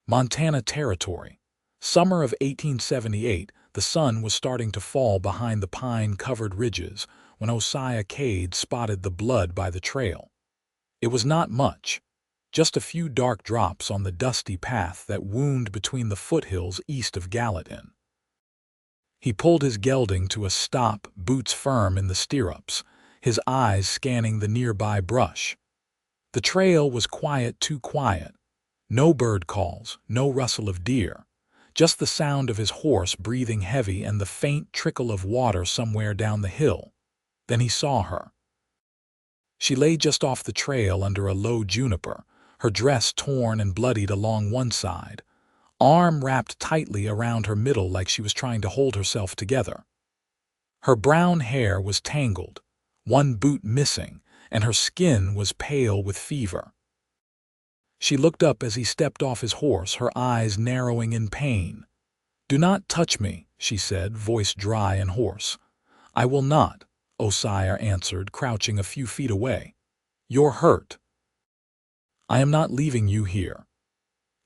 Montana Territory. Summer of 1878, the sun was starting to fall behind the pine-covered ridges when Osiah Kade spotted the blood by the trail. It was not much, just a few dark drops on the dusty path that wound between the foothills east of Gallatin. He pulled his gelding to a stop, boots firm in the stirrups, his eyes scanning the nearby brush. The trail was quiet, too quiet. No bird calls, no rustle of deer, just the sound of his horse breathing heavy and the faint trickle of water somewhere down the hill. Then he saw her. She lay just off the trail under a low juniper, her dress torn and bloodied along one side, arm wrapped tightly around her middle like she was trying to hold herself together. Her brown hair was tangled, one boot missing, and her skin was pale with fever. She looked up as he stepped off his horse, her eyes narrowing in pain. "Do not touch me," she said, voice dry and hoarse. "I will not," Osiah answered, crouching a few feet away. "You're hurt. I am not leaving you here."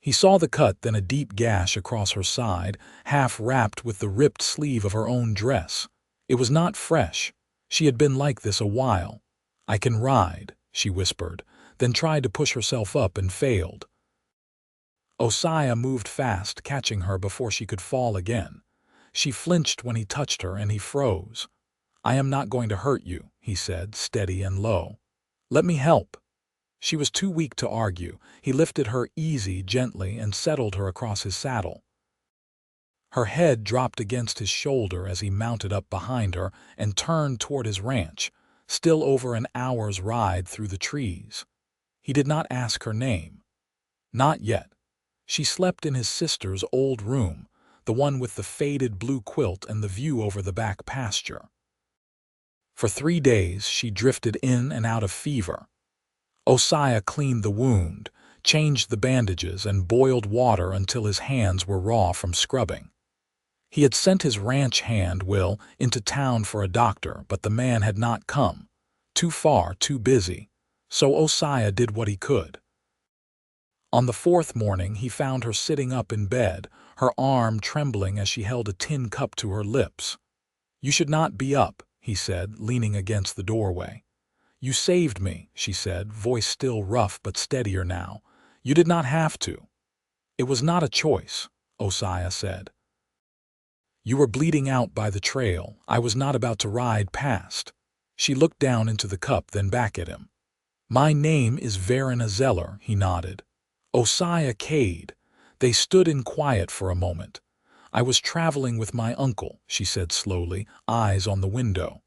He saw the cut, then a deep gash across her side, half wrapped with the ripped sleeve of her own dress. It was not fresh. She had been like this a while. "I can ride," she whispered, then tried to push herself up and failed. Osiah moved fast, catching her before she could fall again. She flinched when he touched her, and he froze. "I am not going to hurt you," he said, steady and low. "Let me help." She was too weak to argue. He lifted her gently, and settled her across his saddle. Her head dropped against his shoulder as he mounted up behind her and turned toward his ranch, still over an hour's ride through the trees. He did not ask her name. Not yet. She slept in his sister's old room, the one with the faded blue quilt and the view over the back pasture. For 3 days she drifted in and out of fever. Osiah cleaned the wound, changed the bandages, and boiled water until his hands were raw from scrubbing. He had sent his ranch hand, Will, into town for a doctor, but the man had not come. Too far, too busy. So Osiah did what he could. On the 4th morning he found her sitting up in bed, her arm trembling as she held a tin cup to her lips. "You should not be up," he said, leaning against the doorway. "You saved me," she said, voice still rough but steadier now. "You did not have to." "It was not a choice," Osiah said. "You were bleeding out by the trail. I was not about to ride past." She looked down into the cup, then back at him. "My name is Verena Zeller," he nodded. "Osiah Kade." They stood in quiet for a moment. "I was traveling with my uncle," she said slowly, eyes on the window.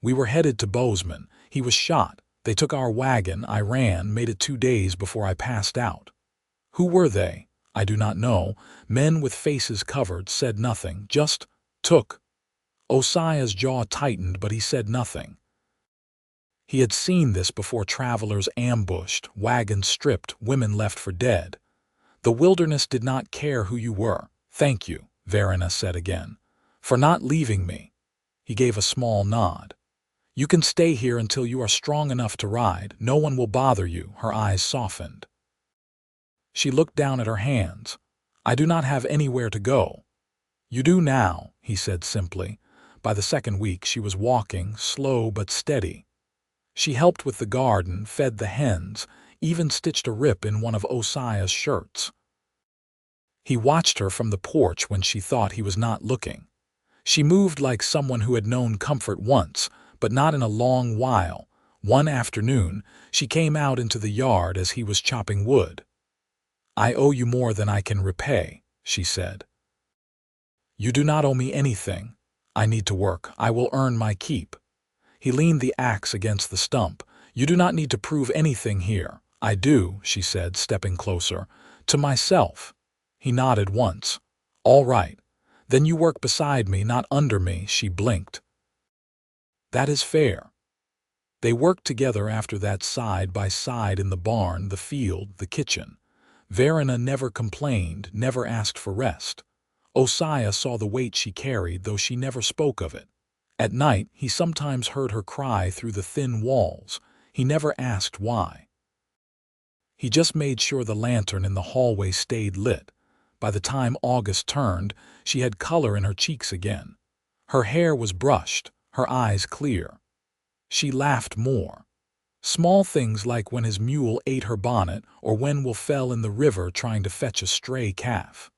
"We were headed to Bozeman. He was shot. They took our wagon. I ran, made it 2 days before I passed out." "Who were they?" "I do not know." Men with faces covered, said nothing, just took. Osiah's jaw tightened, but he said nothing. He had seen this before: travelers ambushed, wagons stripped, women left for dead. "The wilderness did not care who you were." "Thank you," Verena said again, "for not leaving me." He gave a small nod. "You can stay here until you are strong enough to ride. No one will bother you." Her eyes softened. She looked down at her hands. "I do not have anywhere to go." "You do now," he said simply. By the 2nd week she was walking, slow but steady. She helped with the garden, fed the hens, even stitched a rip in one of Osiah's shirts. He watched her from the porch when she thought he was not looking. She moved like someone who had known comfort once, but not in a long while. One afternoon, she came out into the yard as he was chopping wood. "I owe you more than I can repay," she said. "You do not owe me anything. I need to work. I will earn my keep." He leaned the axe against the stump. "You do not need to prove anything here." "I do," she said, stepping closer. "To myself." He nodded once. "All right. Then you work beside me, not under me." She blinked. "That is fair." They worked together after that, side by side, in the barn, the field, the kitchen. Verena never complained, never asked for rest. Osiah saw the weight she carried, though she never spoke of it. At night, he sometimes heard her cry through the thin walls. He never asked why. He just made sure the lantern in the hallway stayed lit. By the time August turned, she had color in her cheeks again. Her hair was brushed, her eyes clear. She laughed more. Small things like when his mule ate her bonnet or when Will fell in the river trying to fetch a stray calf.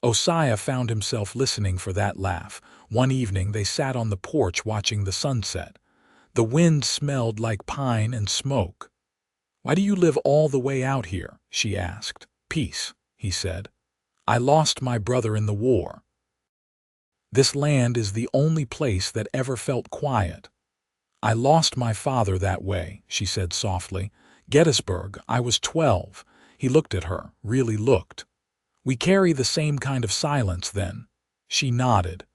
Osiah found himself listening for that laugh. One evening they sat on the porch watching the sunset. The wind smelled like pine and smoke. "Why do you live all the way out here?" she asked. "Peace," he said. "I lost my brother in the war. This land is the only place that ever felt quiet." "I lost my father that way," she said softly. "Gettysburg, I was 12. He looked at her, really looked. "We carry the same kind of silence then." She nodded.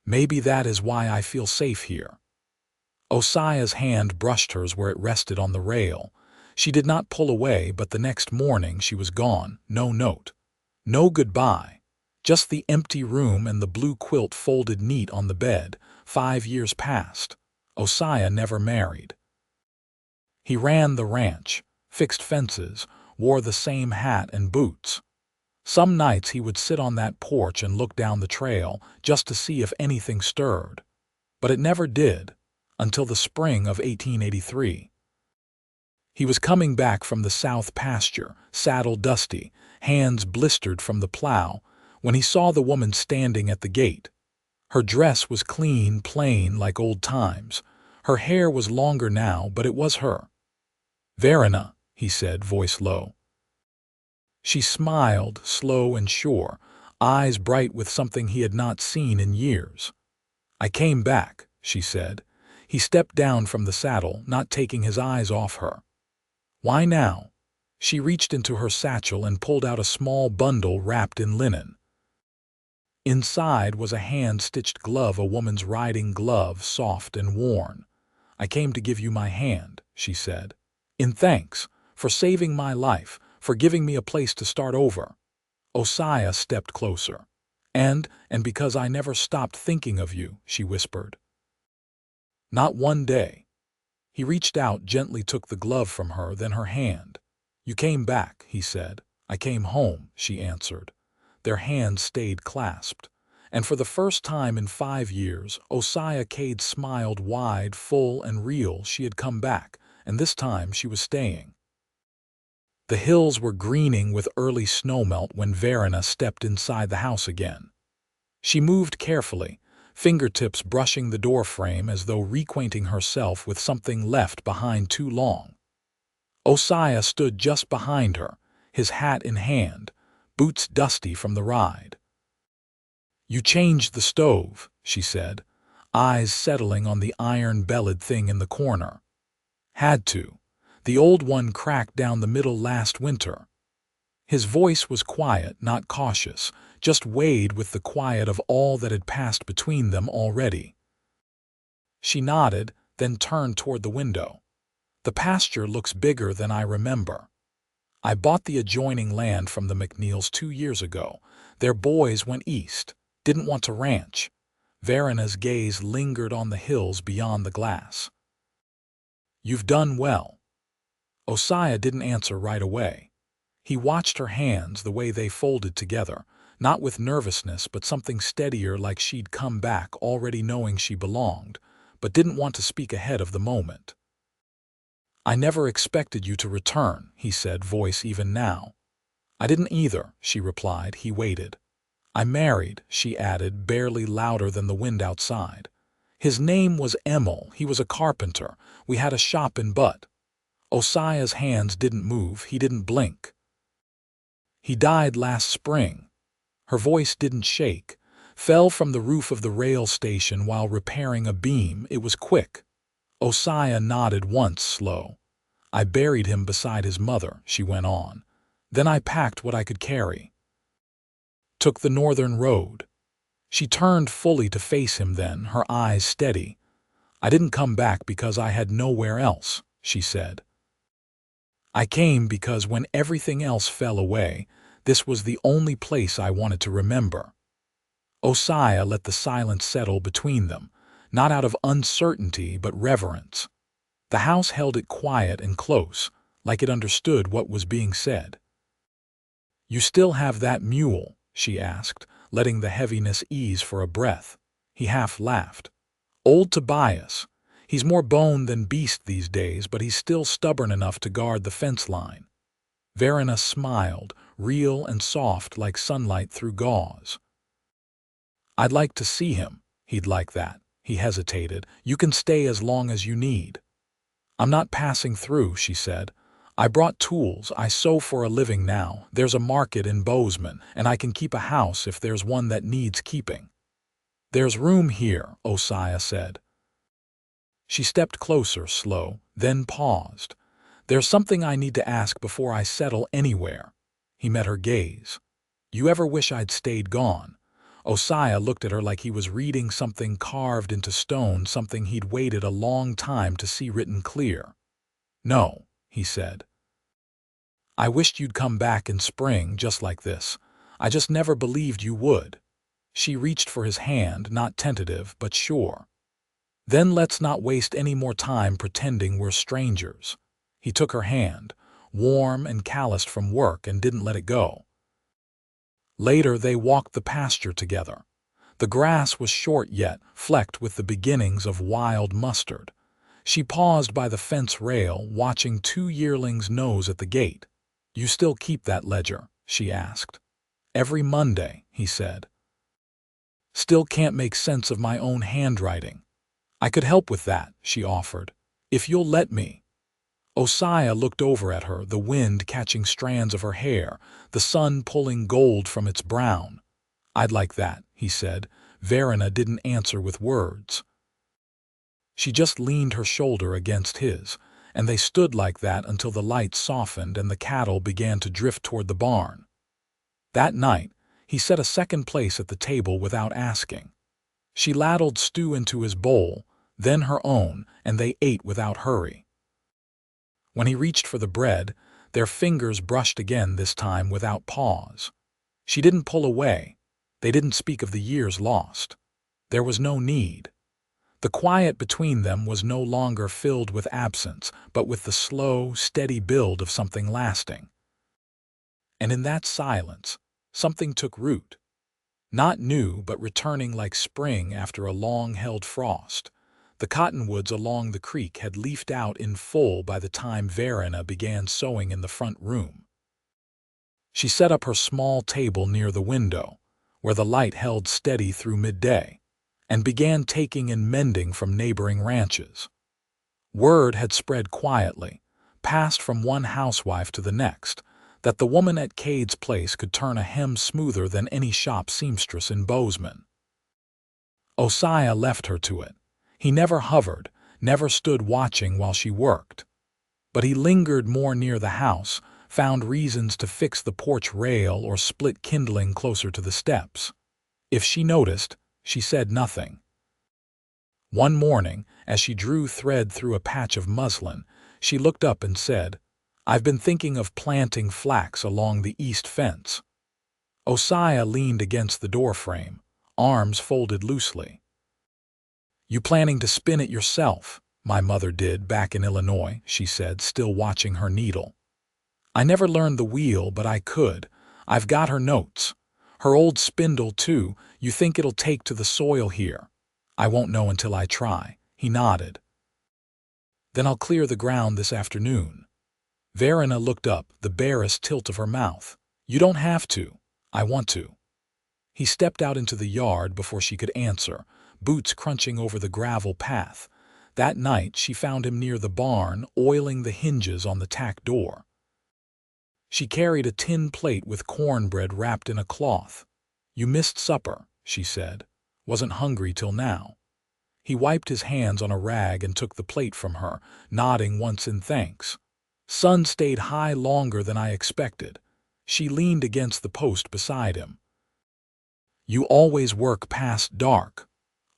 "Maybe that is why I feel safe here." Osiah's hand brushed hers where it rested on the rail. She did not pull away, but the next morning she was gone. No note. No goodbye. Just the empty room and the blue quilt folded neat on the bed. 5 years passed. Osiah never married. He ran the ranch, fixed fences, wore the same hat and boots. Some nights he would sit on that porch and look down the trail just to see if anything stirred. But it never did, until the spring of 1883. He was coming back from the south pasture, saddle dusty, hands blistered from the plow, when he saw the woman standing at the gate. Her dress was clean, plain, like old times. Her hair was longer now, but it was her. "Verena," he said, voice low. She smiled, slow and sure, eyes bright with something he had not seen in years. "I came back," she said. He stepped down from the saddle, not taking his eyes off her. "Why now?" She reached into her satchel and pulled out a small bundle wrapped in linen. Inside was a hand-stitched glove, a woman's riding glove, soft and worn. "I came to give you my hand," she said. "In thanks for saving my life, for giving me a place to start over." Osiah stepped closer. And because I never stopped thinking of you," she whispered. "Not one day." He reached out, gently took the glove from her, then her hand. "You came back," he said. "I came home," she answered. Their hands stayed clasped. And for the first time in 5 years, Osiah Kade smiled wide, full, and real. She had come back, and this time she was staying. The hills were greening with early snowmelt when Verena stepped inside the house again. She moved carefully, fingertips brushing the doorframe as though reacquainting herself with something left behind too long. Osiah stood just behind her, his hat in hand, boots dusty from the ride. "You changed the stove," she said, eyes settling on the iron-bellied thing in the corner. "Had to. The old one cracked down the middle last winter." His voice was quiet, not cautious, just weighed with the quiet of all that had passed between them already. She nodded, then turned toward the window. "The pasture looks bigger than I remember. I bought the adjoining land from the McNeils 2 years ago. Their boys went east, didn't want to ranch." Verena's gaze lingered on the hills beyond the glass. "You've done well." Osiah didn't answer right away. He watched her hands, the way they folded together, not with nervousness but something steadier, like she'd come back already knowing she belonged, but didn't want to speak ahead of the moment. "I never expected you to return," he said, voice even now. "I didn't either," she replied. He waited. "I married," she added, barely louder than the wind outside. "His name was Emil. He was a carpenter. We had a shop in Butt." Osiah's hands didn't move. He didn't blink. "He died last spring." Her voice didn't shake. "Fell from the roof of the rail station while repairing a beam. It was quick." Osiah nodded once, slow. "I buried him beside his mother," she went on. "Then I packed what I could carry. Took the northern road." She turned fully to face him then, her eyes steady. "I didn't come back because I had nowhere else," she said. "I came because when everything else fell away, this was the only place I wanted to remember." Osiah let the silence settle between them, not out of uncertainty but reverence. The house held it quiet and close, like it understood what was being said. "You still have that mule?" she asked, letting the heaviness ease for a breath. He half laughed. "Old Tobias. He's more bone than beast these days, but he's still stubborn enough to guard the fence line." Verena smiled, real and soft like sunlight through gauze. "I'd like to see him. He'd like that." He hesitated. "You can stay as long as you need." "I'm not passing through," she said. "I brought tools. I sew for a living now. There's a market in Bozeman, and I can keep a house if there's one that needs keeping." "There's room here," Osiah said. She stepped closer, slow, then paused. "There's something I need to ask before I settle anywhere." He met her gaze. "You ever wish I'd stayed gone?" Osiah looked at her like he was reading something carved into stone, something he'd waited a long time to see written clear. "No," he said. "I wished you'd come back in spring just like this. I just never believed you would." She reached for his hand, not tentative, but sure. "Then let's not waste any more time pretending we're strangers." He took her hand, warm and calloused from work, and didn't let it go. Later they walked the pasture together. The grass was short yet, flecked with the beginnings of wild mustard. She paused by the fence rail, watching 2 yearlings nose at the gate. "You still keep that ledger?" she asked. "Every Monday," he said. "Still can't make sense of my own handwriting." "I could help with that," she offered, "if you'll let me." Osiah looked over at her, the wind catching strands of her hair, the sun pulling gold from its brown. "I'd like that," he said. Verena didn't answer with words. She just leaned her shoulder against his, and they stood like that until the light softened and the cattle began to drift toward the barn. That night, he set a second place at the table without asking. She ladled stew into his bowl, then her own, and they ate without hurry. When he reached for the bread, their fingers brushed again, this time without pause. She didn't pull away. They didn't speak of the years lost. There was no need. The quiet between them was no longer filled with absence, but with the slow, steady build of something lasting. And in that silence, something took root. Not new, but returning like spring after a long-held frost. The cottonwoods along the creek had leafed out in full by the time Verena began sewing in the front room. She set up her small table near the window, where the light held steady through midday, and began taking and mending from neighboring ranches. Word had spread quietly, passed from one housewife to the next, that the woman at Kade's place could turn a hem smoother than any shop seamstress in Bozeman. Osiah left her to it. He never hovered, never stood watching while she worked. But he lingered more near the house, found reasons to fix the porch rail or split kindling closer to the steps. If she noticed, she said nothing. One morning, as she drew thread through a patch of muslin, she looked up and said, "I've been thinking of planting flax along the east fence." Osiah leaned against the doorframe, arms folded loosely. "You planning to spin it yourself?" "My mother did back in Illinois," she said, still watching her needle. "I never learned the wheel, but I could. I've got her notes. Her old spindle, too. You think it'll take to the soil here?" "I won't know until I try." He nodded. "Then I'll clear the ground this afternoon." Verena looked up, the barest tilt of her mouth. "You don't have to. I want to." He stepped out into the yard before she could answer, boots crunching over the gravel path. That night she found him near the barn, oiling the hinges on the tack door. She carried a tin plate with cornbread wrapped in a cloth. "You missed supper," she said. "Wasn't hungry till now." He wiped his hands on a rag and took the plate from her, nodding once in thanks. "Sun stayed high longer than I expected." She leaned against the post beside him. "You always work past dark."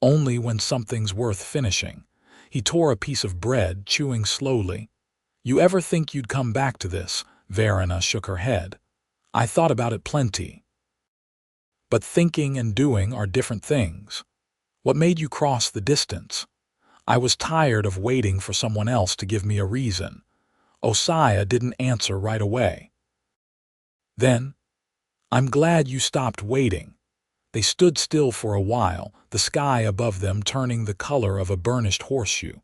"Only when something's worth finishing." He tore a piece of bread, chewing slowly. "You ever think you'd come back to this?" Verena shook her head. "I thought about it plenty. But thinking and doing are different things. What made you cross the distance?" "I was tired of waiting for someone else to give me a reason." Osiah didn't answer right away. Then, "I'm glad you stopped waiting." They stood still for a while, the sky above them turning the color of a burnished horseshoe.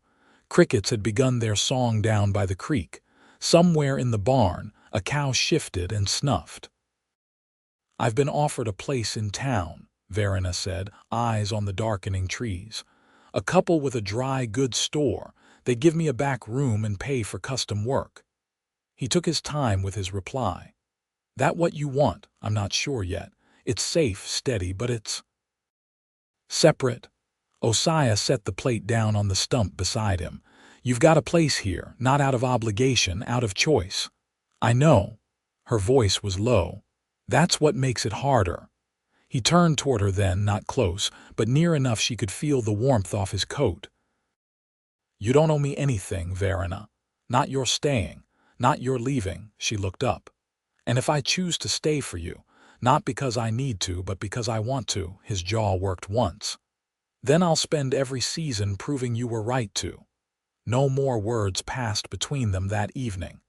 Crickets had begun their song down by the creek. Somewhere in the barn, a cow shifted and snuffed. "I've been offered a place in town," Verena said, eyes on the darkening trees. "A couple with a dry goods store. They give me a back room and pay for custom work." He took his time with his reply. "That what you want? I'm not sure yet. It's safe, steady, but it's separate." Osiah set the plate down on the stump beside him. "You've got a place here, not out of obligation, out of choice." "I know." Her voice was low. "That's what makes it harder." He turned toward her then, not close, but near enough she could feel the warmth off his coat. "You don't owe me anything, Verena. Not your staying, not your leaving." She looked up. "And if I choose to stay for you, not because I need to, but because I want to," his jaw worked once, "then I'll spend every season proving you were right to." No more words passed between them that evening.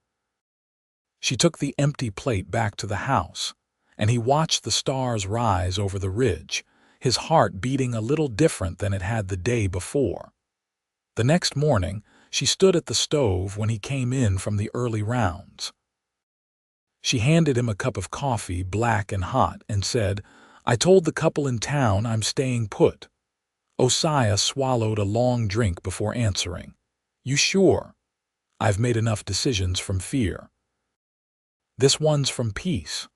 She took the empty plate back to the house, and he watched the stars rise over the ridge, his heart beating a little different than it had the day before. The next morning, she stood at the stove when he came in from the early rounds. She handed him a cup of coffee, black and hot, and said, "I told the couple in town I'm staying put." Osiah swallowed a long drink before answering. "You sure?" "I've made enough decisions from fear. This one's from peace."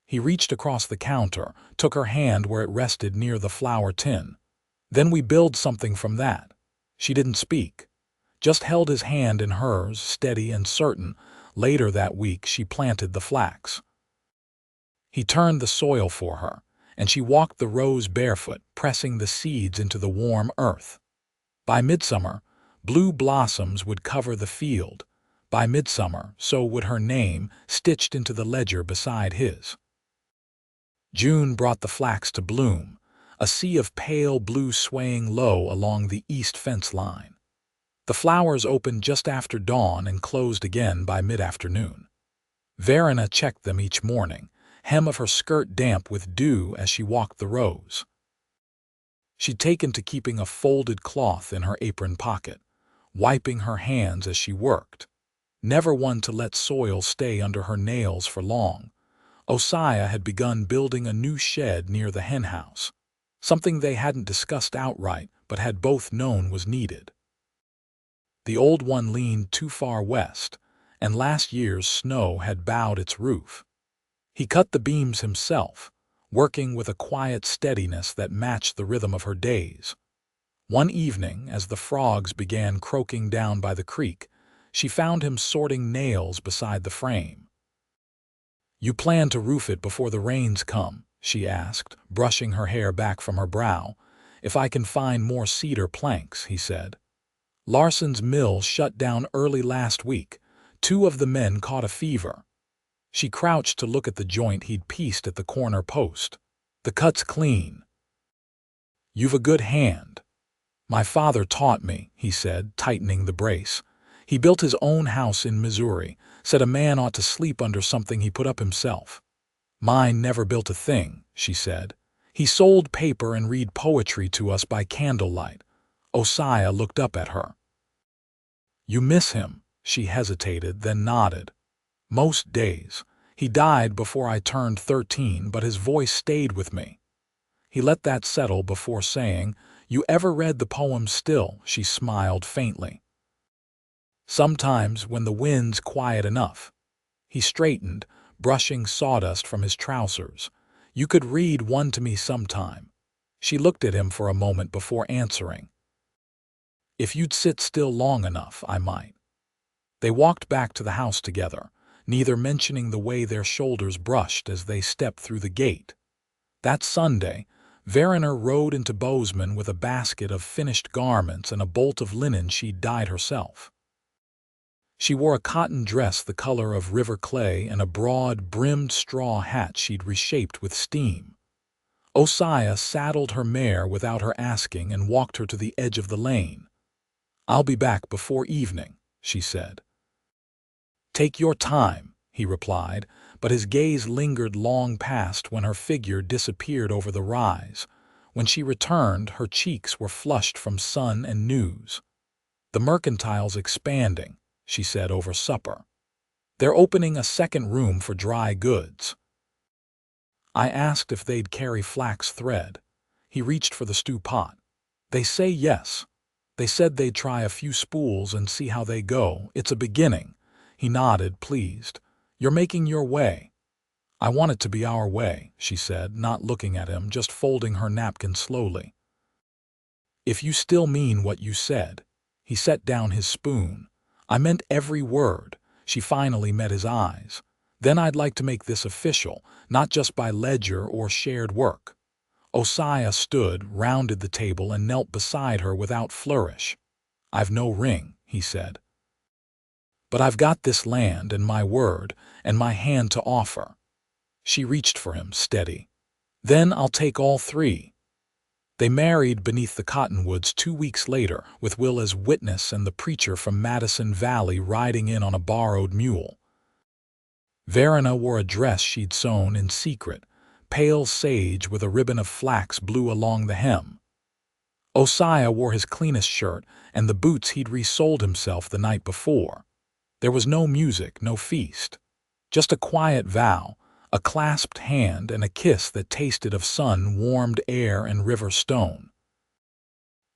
He reached across the counter, took her hand where it rested near the flour tin. "Then we build something from that." She didn't speak, just held his hand in hers, steady and certain. Later that week she planted the flax. He turned the soil for her, and she walked the rows barefoot, pressing the seeds into the warm earth. By midsummer, blue blossoms would cover the field. By midsummer, so would her name, stitched into the ledger beside his. June brought the flax to bloom, a sea of pale blue swaying low along the east fence line. The flowers opened just after dawn and closed again by mid-afternoon. Verena checked them each morning, hem of her skirt damp with dew as she walked the rows. She'd taken to keeping a folded cloth in her apron pocket, wiping her hands as she worked. Never one to let soil stay under her nails for long. Osiah had begun building a new shed near the henhouse, something they hadn't discussed outright but had both known was needed. The old one leaned too far west, and last year's snow had bowed its roof. He cut the beams himself, working with a quiet steadiness that matched the rhythm of her days. One evening, as the frogs began croaking down by the creek, she found him sorting nails beside the frame. "You plan to roof it before the rains come?" she asked, brushing her hair back from her brow. "If I can find more cedar planks," he said. "Larson's mill shut down early last week. 2 of the men caught a fever." She crouched to look at the joint he'd pieced at the corner post. "The cut's clean." "You've a good hand." "My father taught me," he said, tightening the brace. "He built his own house in Missouri, said a man ought to sleep under something he put up himself." "Mine never built a thing," she said. "He sold paper and read poetry to us by candlelight." Osiah looked up at her. "You miss him?" She hesitated, then nodded. "Most days. He died before I turned 13, but his voice stayed with me." He let that settle before saying, "You ever read the poem Still?" She smiled faintly. "Sometimes, when the wind's quiet enough." He straightened, brushing sawdust from his trousers. "You could read one to me sometime." She looked at him for a moment before answering. "If you'd sit still long enough, I might." They walked back to the house together, neither mentioning the way their shoulders brushed as they stepped through the gate. That Sunday, Verena rode into Bozeman with a basket of finished garments and a bolt of linen she'd dyed herself. She wore a cotton dress the color of river clay and a broad, brimmed straw hat she'd reshaped with steam. Osiah saddled her mare without her asking and walked her to the edge of the lane. "I'll be back before evening," she said. Take your time, he replied, but his gaze lingered long past when her figure disappeared over the rise. When she returned, her cheeks were flushed from sun and news. The mercantile's expanding, she said over supper. They're opening a second room for dry goods. I asked if they'd carry flax thread. He reached for the stew pot. They say yes. They said they'd try a few spools and see how they go. It's a beginning. He nodded, pleased. You're making your way. I want it to be our way, she said, not looking at him, just folding her napkin slowly. If you still mean what you said. He set down his spoon. I meant every word. She finally met his eyes. Then I'd like to make this official, not just by ledger or shared work. Osiah stood, rounded the table, and knelt beside her without flourish. I've no ring, he said. But I've got this land and my word and my hand to offer. She reached for him, steady. Then I'll take all three. They married beneath the cottonwoods 2 weeks later, with Will as witness and the preacher from Madison Valley riding in on a borrowed mule. Verena wore a dress she'd sewn in secret, pale sage with a ribbon of flax blue along the hem. Osiah wore his cleanest shirt and the boots he'd resoled himself the night before. There was no music, no feast. Just a quiet vow, a clasped hand and a kiss that tasted of sun-warmed air and river stone.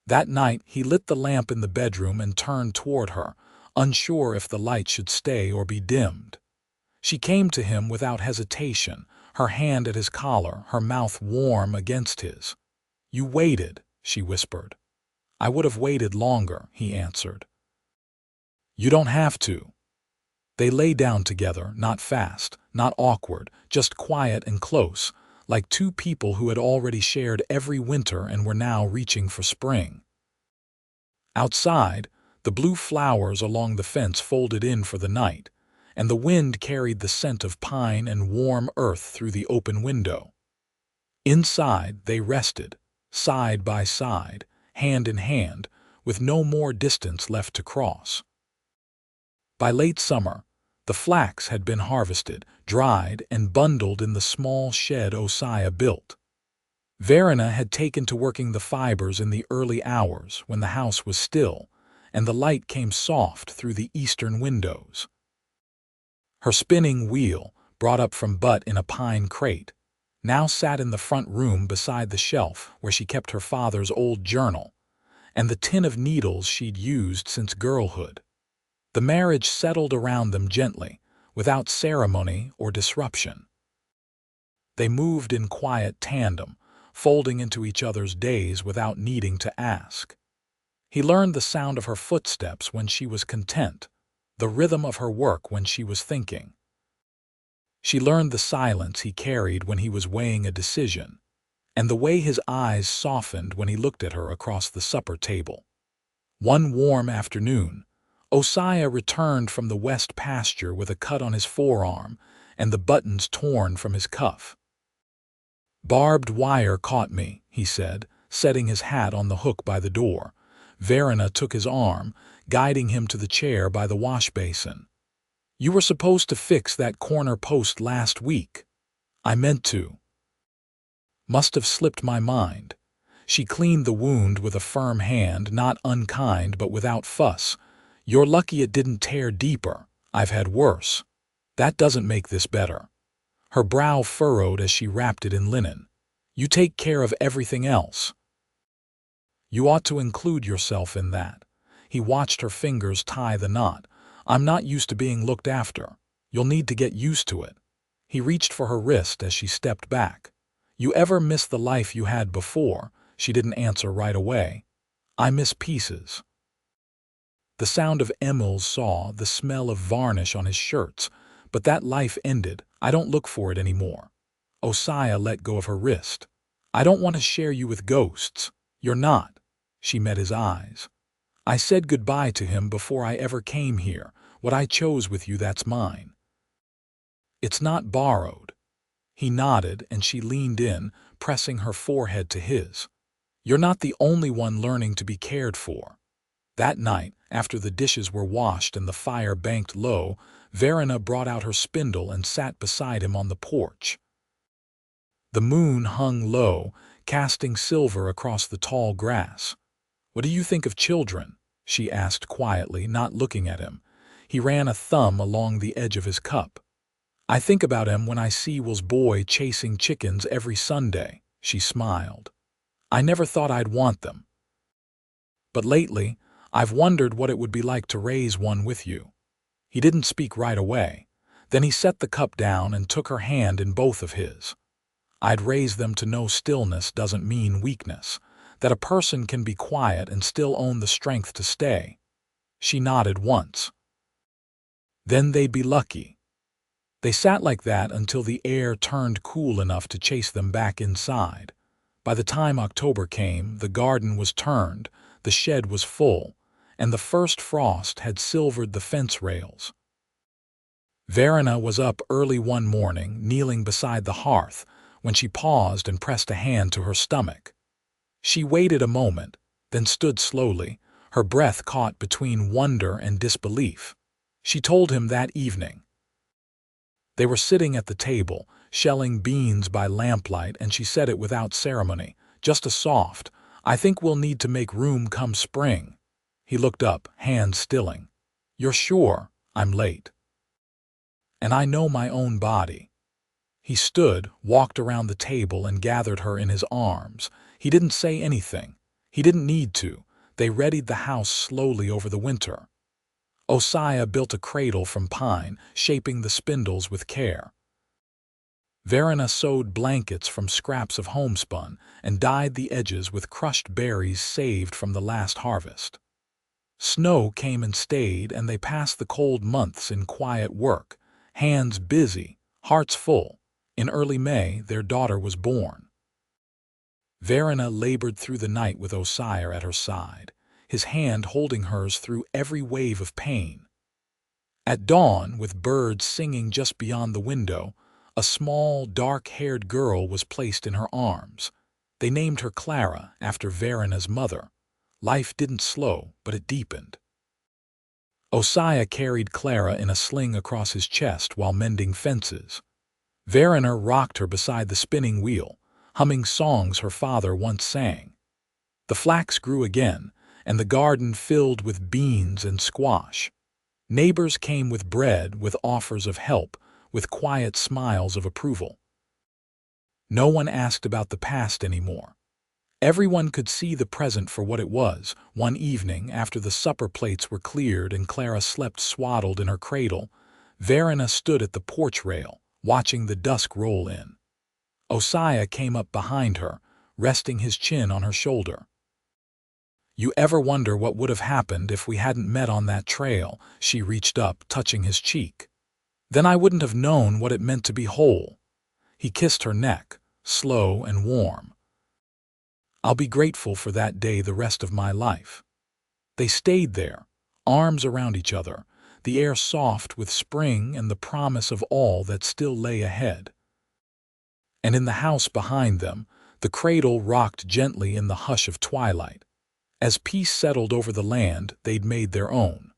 That night he lit the lamp in the bedroom and turned toward her, unsure if the light should stay or be dimmed. She came to him without hesitation, her hand at his collar, her mouth warm against his. You waited, she whispered. I would have waited longer, he answered. You don't have to. They lay down together, not fast, not awkward, just quiet and close, like two people who had already shared every winter and were now reaching for spring. Outside, the blue flowers along the fence folded in for the night, and the wind carried the scent of pine and warm earth through the open window. Inside, they rested, side by side, hand in hand, with no more distance left to cross. By late summer, the flax had been harvested, dried, and bundled in the small shed Osiah built. Verena had taken to working the fibers in the early hours when the house was still, and the light came soft through the eastern windows. Her spinning wheel, brought up from butt in a pine crate, now sat in the front room beside the shelf where she kept her father's old journal, and the tin of needles she'd used since girlhood. The marriage settled around them gently, without ceremony or disruption. They moved in quiet tandem, folding into each other's days without needing to ask. He learned the sound of her footsteps when she was content, the rhythm of her work when she was thinking. She learned the silence he carried when he was weighing a decision, and the way his eyes softened when he looked at her across the supper table. One warm afternoon, Osiah returned from the west pasture with a cut on his forearm and the buttons torn from his cuff. Barbed wire caught me, he said, setting his hat on the hook by the door. Verena took his arm, guiding him to the chair by the wash basin. You were supposed to fix that corner post last week. I meant to. Must have slipped my mind. She cleaned the wound with a firm hand, not unkind but without fuss. You're lucky it didn't tear deeper. I've had worse. That doesn't make this better. Her brow furrowed as she wrapped it in linen. You take care of everything else. You ought to include yourself in that. He watched her fingers tie the knot. I'm not used to being looked after. You'll need to get used to it. He reached for her wrist as she stepped back. You ever miss the life you had before? She didn't answer right away. I miss pieces. The sound of Emil's saw, the smell of varnish on his shirts, but that life ended. I don't look for it anymore. Osiah let go of her wrist. I don't want to share you with ghosts. You're not. She met his eyes. I said goodbye to him before I ever came here. What I chose with you, that's mine. It's not borrowed. He nodded and she leaned in, pressing her forehead to his. You're not the only one learning to be cared for. That night, after the dishes were washed and the fire banked low, Verena brought out her spindle and sat beside him on the porch. The moon hung low, casting silver across the tall grass. "What do you think of children?" she asked quietly, not looking at him. He ran a thumb along the edge of his cup. "I think about him when I see Will's boy chasing chickens every Sunday," she smiled. "I never thought I'd want them. But lately, I've wondered what it would be like to raise one with you." He didn't speak right away. Then he set the cup down and took her hand in both of his. "I'd raise them to know stillness doesn't mean weakness, that a person can be quiet and still own the strength to stay." She nodded once. "Then they'd be lucky." They sat like that until the air turned cool enough to chase them back inside. By the time October came, the garden was turned, the shed was full, and the first frost had silvered the fence rails. Verena was up early one morning, kneeling beside the hearth, when she paused and pressed a hand to her stomach. She waited a moment, then stood slowly, her breath caught between wonder and disbelief. She told him that evening. They were sitting at the table, shelling beans by lamplight, and she said it without ceremony, just a soft, "I think we'll need to make room come spring." He looked up, hands stilling. "You're sure I'm late? And I know my own body." He stood, walked around the table, and gathered her in his arms. He didn't say anything. He didn't need to. They readied the house slowly over the winter. Osiah built a cradle from pine, shaping the spindles with care. Verena sewed blankets from scraps of homespun and dyed the edges with crushed berries saved from the last harvest. Snow came and stayed, and they passed the cold months in quiet work, hands busy, hearts full. In early May, their daughter was born. Verena labored through the night with Osiah at her side, his hand holding hers through every wave of pain. At dawn, with birds singing just beyond the window, a small, dark-haired girl was placed in her arms. They named her Clara, after Verena's mother. Life didn't slow, but it deepened. Osiah carried Clara in a sling across his chest while mending fences. Verena rocked her beside the spinning wheel, humming songs her father once sang. The flax grew again, and the garden filled with beans and squash. Neighbors came with bread, with offers of help, with quiet smiles of approval. No one asked about the past anymore. Everyone could see the present for what it was. One evening, after the supper plates were cleared and Clara slept swaddled in her cradle, Verena stood at the porch rail, watching the dusk roll in. Osiah came up behind her, resting his chin on her shoulder. "You ever wonder what would have happened if we hadn't met on that trail?" She reached up, touching his cheek. "Then I wouldn't have known what it meant to be whole." He kissed her neck, slow and warm. "I'll be grateful for that day the rest of my life." They stayed there, arms around each other, the air soft with spring and the promise of all that still lay ahead. And in the house behind them, the cradle rocked gently in the hush of twilight. As peace settled over the land they'd made their own.